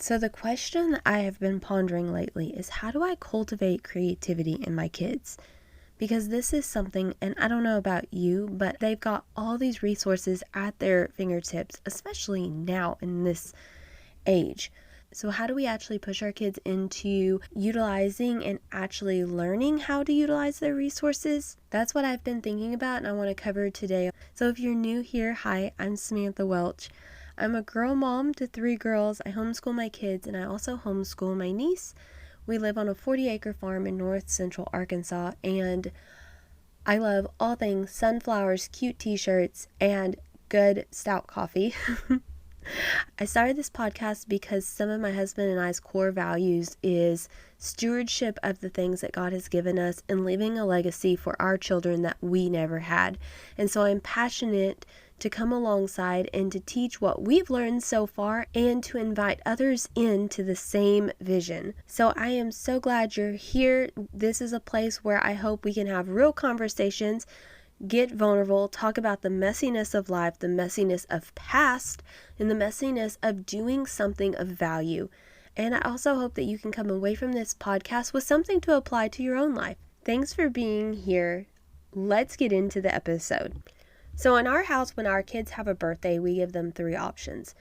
So the question that I have been pondering lately is, how do I cultivate creativity in my kids? Because this is something, and I don't know about you, but they've got all these resources at their fingertips, especially now in this age. So how do we actually push our kids into utilizing and actually learning how to utilize their resources? That's what I've been thinking about, and I want to cover today. So if you're new here, hi, I'm Samantha Welch. I'm a girl mom to 3 girls. I homeschool my kids, and I also homeschool my niece. We live on a 40-acre farm in north central Arkansas, and I love all things sunflowers, cute t-shirts, and good stout coffee. I started this podcast because some of my husband and I's core values is stewardship of the things that God has given us and leaving a legacy for our children that we never had. And so I'm passionate to come alongside and to teach what we've learned so far and to invite others into the same vision. So I am so glad you're here. This is a place where I hope we can have real conversations, get vulnerable, talk about the messiness of life, the messiness of past, and the messiness of doing something of value. And I also hope that you can come away from this podcast with something to apply to your own life. Thanks for being here. Let's get into the episode. So in our house, when our kids have a birthday, we give them 3 options.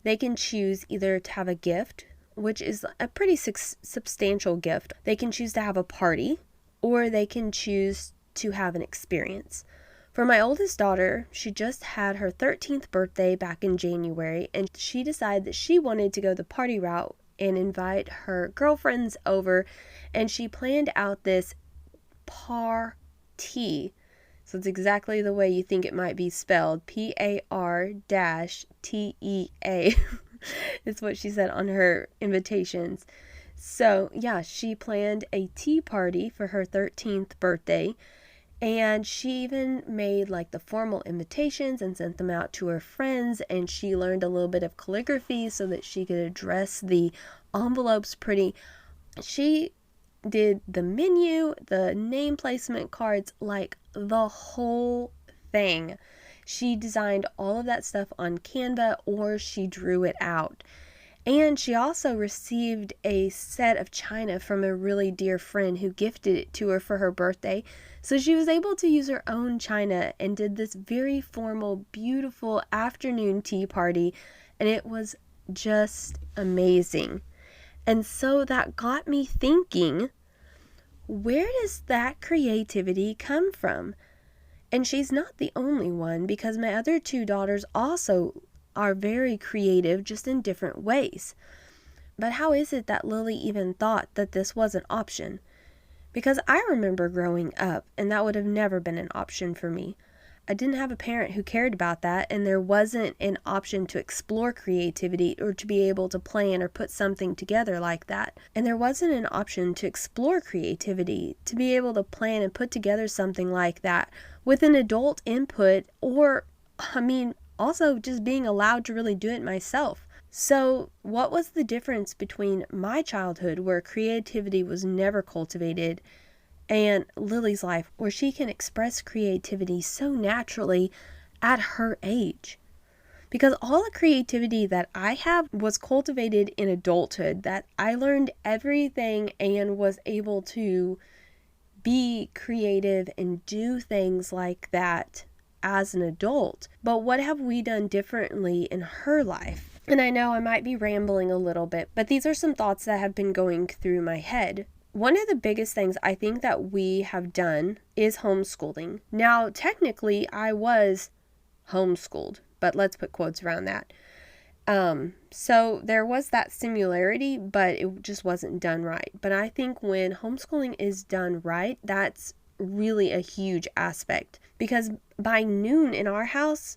They can choose either to have a gift, which is a pretty substantial gift. They can choose to have a party, or they can choose to have an experience. For my oldest daughter, she just had her 13th birthday back in January, and she decided that she wanted to go the party route and invite her girlfriends over, and she planned out this party. So it's exactly the way you think it might be spelled, P-A-R-T-E-A. It's what she said on her invitations. So yeah, she planned a tea party for her 13th birthday. And she even made like the formal invitations and sent them out to her friends. And she learned a little bit of calligraphy so that she could address the envelopes pretty. She did the menu, the name placement cards, like the whole thing. She designed all of that stuff on Canva, or she drew it out. And she also received a set of china from a really dear friend who gifted it to her for her birthday. So she was able to use her own china and did this very formal, beautiful afternoon tea party. And it was just amazing. And so that got me thinking, where does that creativity come from? And she's not the only one, because my other 2 daughters also are very creative, just in different ways. But how is it that Lily even thought that this was an option? Because I remember growing up, and that would have never been an option for me. I didn't have a parent who cared about that, and there wasn't an option to explore creativity or to be able to plan or put something together like that. And there wasn't an option to explore creativity, to be able to plan and put together something like that with an adult input, or, also just being allowed to really do it myself. So what was the difference between my childhood, where creativity was never cultivated, and Lily's life, where she can express creativity so naturally at her age? Because all the creativity that I have was cultivated in adulthood, that I learned everything and was able to be creative and do things like that as an adult. But what have we done differently in her life? And I know I might be rambling a little bit, but these are some thoughts that have been going through my head. One of the biggest things I think that we have done is homeschooling. Now, technically, I was homeschooled, but let's put quotes around that. So there was that similarity, but it just wasn't done right. But I think when homeschooling is done right, that's really a huge aspect, because by noon in our house,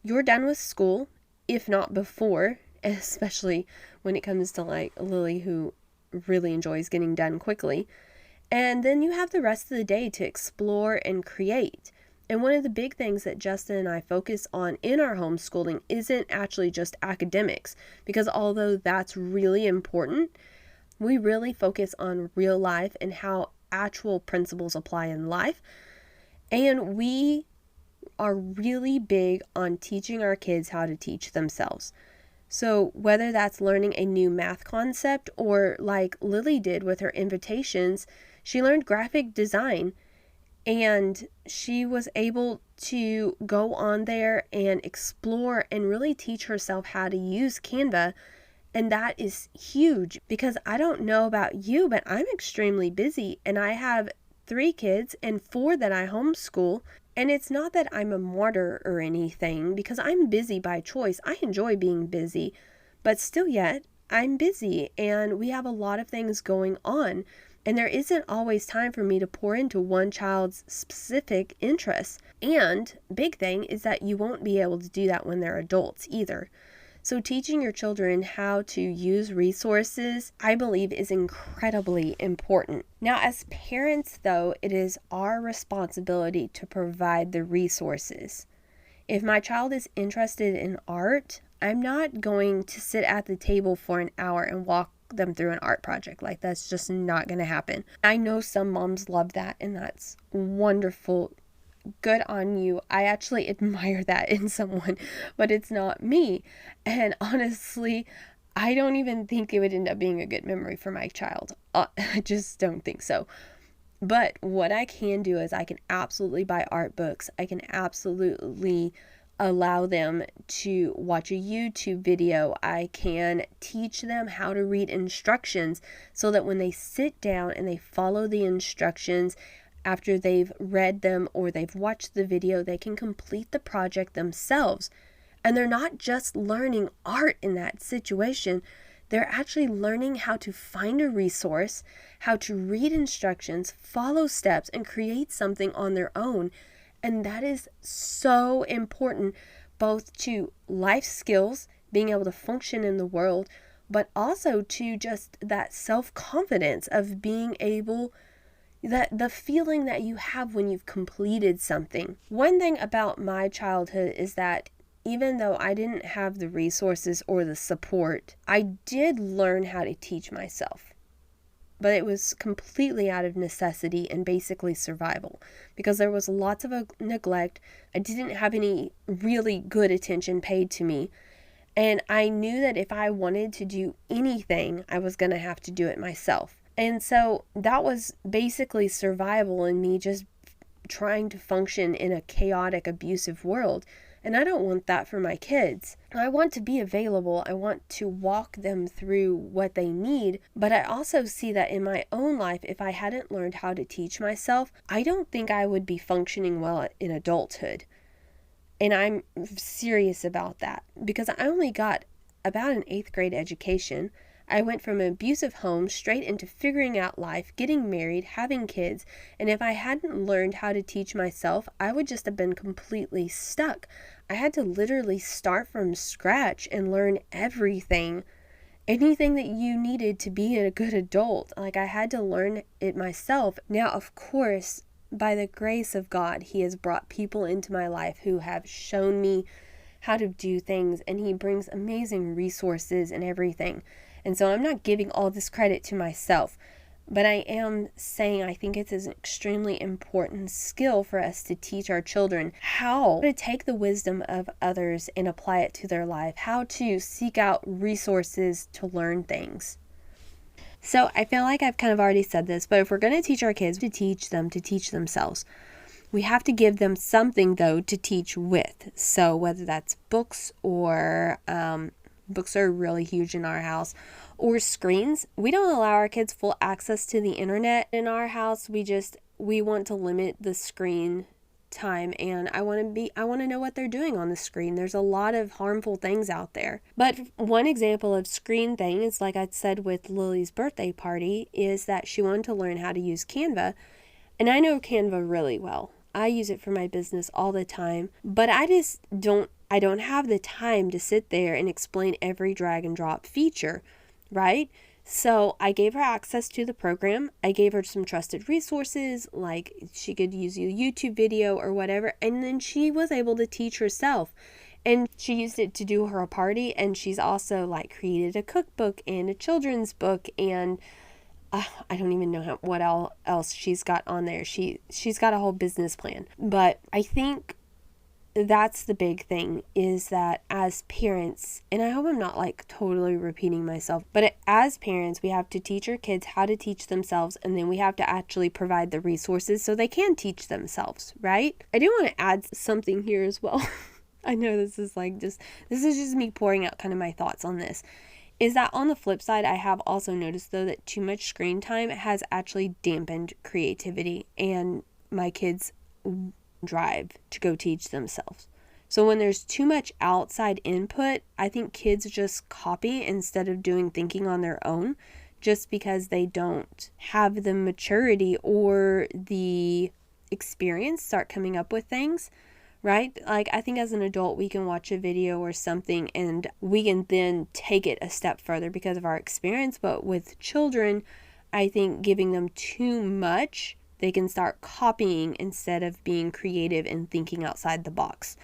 you're done with school, if not before, especially when it comes to like Lily, who really enjoys getting done quickly. And then you have the rest of the day to explore and create. And one of the big things that Justin and I focus on in our homeschooling isn't actually just academics, because although that's really important, we really focus on real life and how actual principles apply in life. And we are really big on teaching our kids how to teach themselves. So whether that's learning a new math concept or like Lily did with her invitations, she learned graphic design and she was able to go on there and explore and really teach herself how to use Canva. And that is huge because I don't know about you, but I'm extremely busy and I have 3 kids and 4 that I homeschool. And it's not that I'm a martyr or anything because I'm busy by choice. I enjoy being busy, but still yet I'm busy and we have a lot of things going on. And there isn't always time for me to pour into one child's specific interests. And big thing is that you won't be able to do that when they're adults either. So teaching your children how to use resources, I believe, is incredibly important. Now, as parents, though, it is our responsibility to provide the resources. If my child is interested in art, I'm not going to sit at the table for an hour and walk them through an art project. Like, that's just not going to happen. I know some moms love that, and that's wonderful. Good on you. I actually admire that in someone, but it's not me. And honestly, I don't even think it would end up being a good memory for my child. I just don't think so. But what I can do is I can absolutely buy art books. I can absolutely allow them to watch a YouTube video. I can teach them how to read instructions so that when they sit down and they follow the instructions, after they've read them or they've watched the video, they can complete the project themselves. And they're not just learning art in that situation. They're actually learning how to find a resource, how to read instructions, follow steps, and create something on their own. And that is so important, both to life skills, being able to function in the world, but also to just that self-confidence of being able, that the feeling that you have when you've completed something. One thing about my childhood is that even though I didn't have the resources or the support, I did learn how to teach myself. But it was completely out of necessity and basically survival because there was lots of neglect. I didn't have any really good attention paid to me. And I knew that if I wanted to do anything, I was going to have to do it myself. And so that was basically survival and me just trying to function in a chaotic, abusive world. And I don't want that for my kids. I want to be available. I want to walk them through what they need. But I also see that in my own life, if I hadn't learned how to teach myself, I don't think I would be functioning well in adulthood. And I'm serious about that because I only got about an 8th grade education. I went from an abusive home straight into figuring out life, getting married, having kids, and if I hadn't learned how to teach myself, I would just have been completely stuck. I had to literally start from scratch and learn everything, anything that you needed to be a good adult. Like, I had to learn it myself. Now, of course, by the grace of God, He has brought people into my life who have shown me how to do things, and He brings amazing resources and everything. And so I'm not giving all this credit to myself, but I am saying I think it's an extremely important skill for us to teach our children how to take the wisdom of others and apply it to their life, how to seek out resources to learn things. So I feel like I've kind of already said this, but if we're going to teach our kids to teach them to teach themselves, we have to give them something, though, to teach with. So whether that's books or books are really huge in our house, or screens. We don't allow our kids full access to the internet in our house. We want to limit the screen time, and I want to know what they're doing on the screen. There's a lot of harmful things out there. But one example of screen thing is, like I said with Lily's birthday party, is that she wanted to learn how to use Canva. And I know Canva really well. I use it for my business all the time, but I don't have the time to sit there and explain every drag and drop feature, right? So I gave her access to the program. I gave her some trusted resources, like she could use a YouTube video or whatever, and then she was able to teach herself. And she used it to do her party, and she's also like created a cookbook and a children's book, and I don't even know what else she's got on there. She's got a whole business plan. But I think that's the big thing, is that as parents, and I hope I'm not like totally repeating myself, but as parents, we have to teach our kids how to teach themselves, and then we have to actually provide the resources so they can teach themselves, right? I do want to add something here as well. I know this is just me pouring out kind of my thoughts on this. Is that on the flip side, I have also noticed though that too much screen time has actually dampened creativity and my kids' drive to go teach themselves. So when there's too much outside input, I think kids just copy instead of doing thinking on their own, just because they don't have the maturity or the experience start coming up with things, right? Like, I think as an adult, we can watch a video or something and we can then take it a step further because of our experience. But with children, I think giving them too much, they can start copying instead of being creative and thinking outside the box.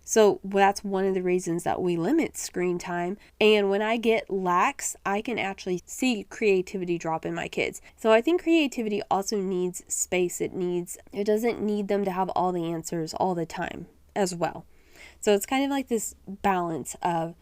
So that's one of the reasons that we limit screen time. And when I get lax, I can actually see creativity drop in my kids. So I think creativity also needs space. It doesn't need them to have all the answers all the time as well. So it's kind of like this balance of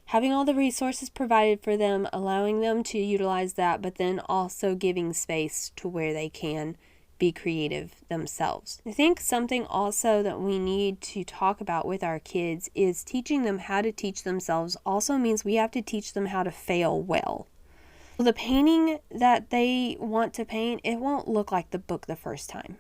having all the resources provided for them, allowing them to utilize that, but then also giving space to where they can be creative themselves. I think something also that we need to talk about with our kids is teaching them how to teach themselves also means we have to teach them how to fail well. The painting that they want to paint, it won't look like the book the first time.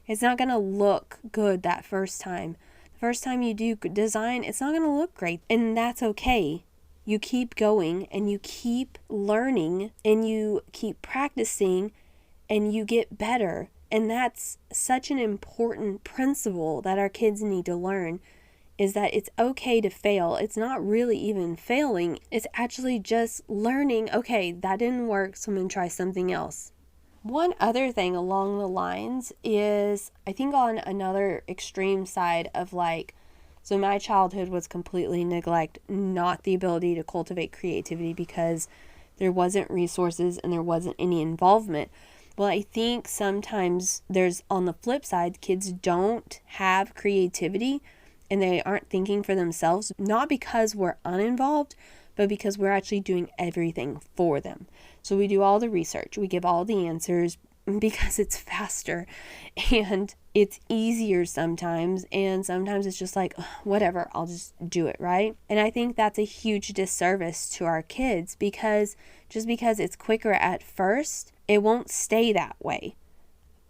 It's not going to look good that first time. The first time you do design, it's not going to look great, and that's okay. You keep going and you keep learning and you keep practicing and you get better. And that's such an important principle that our kids need to learn, is that it's okay to fail. It's not really even failing. It's actually just learning, okay, that didn't work, so I'm going to try something else. One other thing along the lines is, I think on another extreme side of so my childhood was completely neglect, not the ability to cultivate creativity because there wasn't resources and there wasn't any involvement. Well, I think sometimes there's, on the flip side, kids don't have creativity and they aren't thinking for themselves, not because we're uninvolved, but because we're actually doing everything for them. So we do all the research, we give all the answers because it's faster and it's easier sometimes. And sometimes it's just like, whatever, I'll just do it, right? And I think that's a huge disservice to our kids, because just because it's quicker at first, it won't stay that way.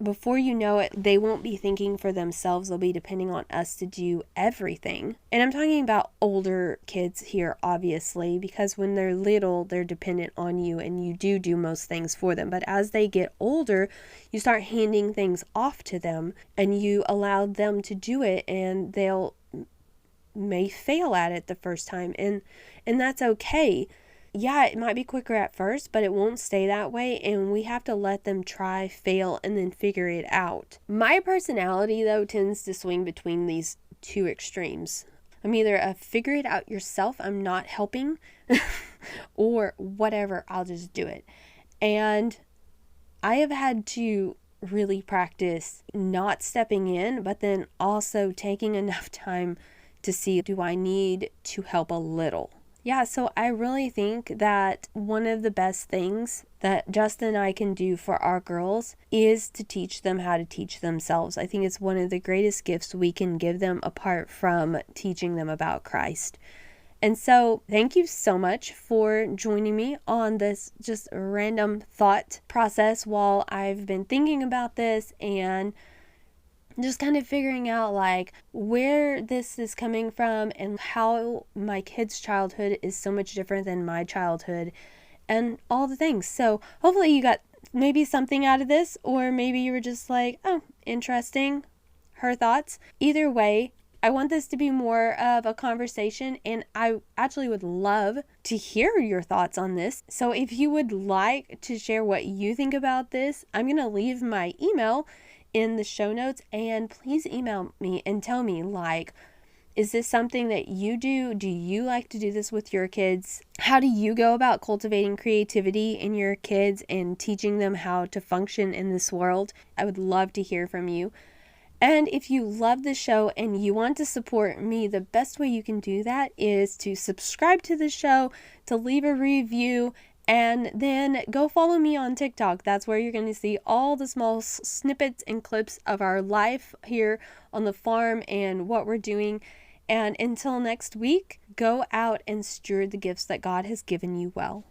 Before you know it, they won't be thinking for themselves. They'll be depending on us to do everything. And I'm talking about older kids here, obviously, because when they're little, they're dependent on you and you do most things for them. But as they get older, you start handing things off to them and you allow them to do it, and they'll may fail at it the first time. And that's okay. Yeah, it might be quicker at first, but it won't stay that way, and we have to let them try, fail, and then figure it out. My personality, though, tends to swing between these two extremes. I'm either a figure it out yourself, I'm not helping, or whatever, I'll just do it. And I have had to really practice not stepping in, but then also taking enough time to see, do I need to help a little? Yeah, so I really think that one of the best things that Justin and I can do for our girls is to teach them how to teach themselves. I think it's one of the greatest gifts we can give them, apart from teaching them about Christ. And so thank you so much for joining me on this just random thought process while I've been thinking about this and just kind of figuring out where this is coming from and how my kids' childhood is so much different than my childhood and all the things. So hopefully you got maybe something out of this, or maybe you were just like, oh, interesting, her thoughts. Either way, I want this to be more of a conversation, and I actually would love to hear your thoughts on this. So if you would like to share what you think about this, I'm going to leave my email in the show notes, and please email me and tell me, is this something that you do? Do you like to do this with your kids? How do you go about cultivating creativity in your kids and teaching them how to function in this world? I would love to hear from you. And if you love the show and you want to support me, the best way you can do that is to subscribe to the show, to leave a review, and then go follow me on TikTok. That's where you're going to see all the small snippets and clips of our life here on the farm and what we're doing. And until next week, go out and steward the gifts that God has given you well.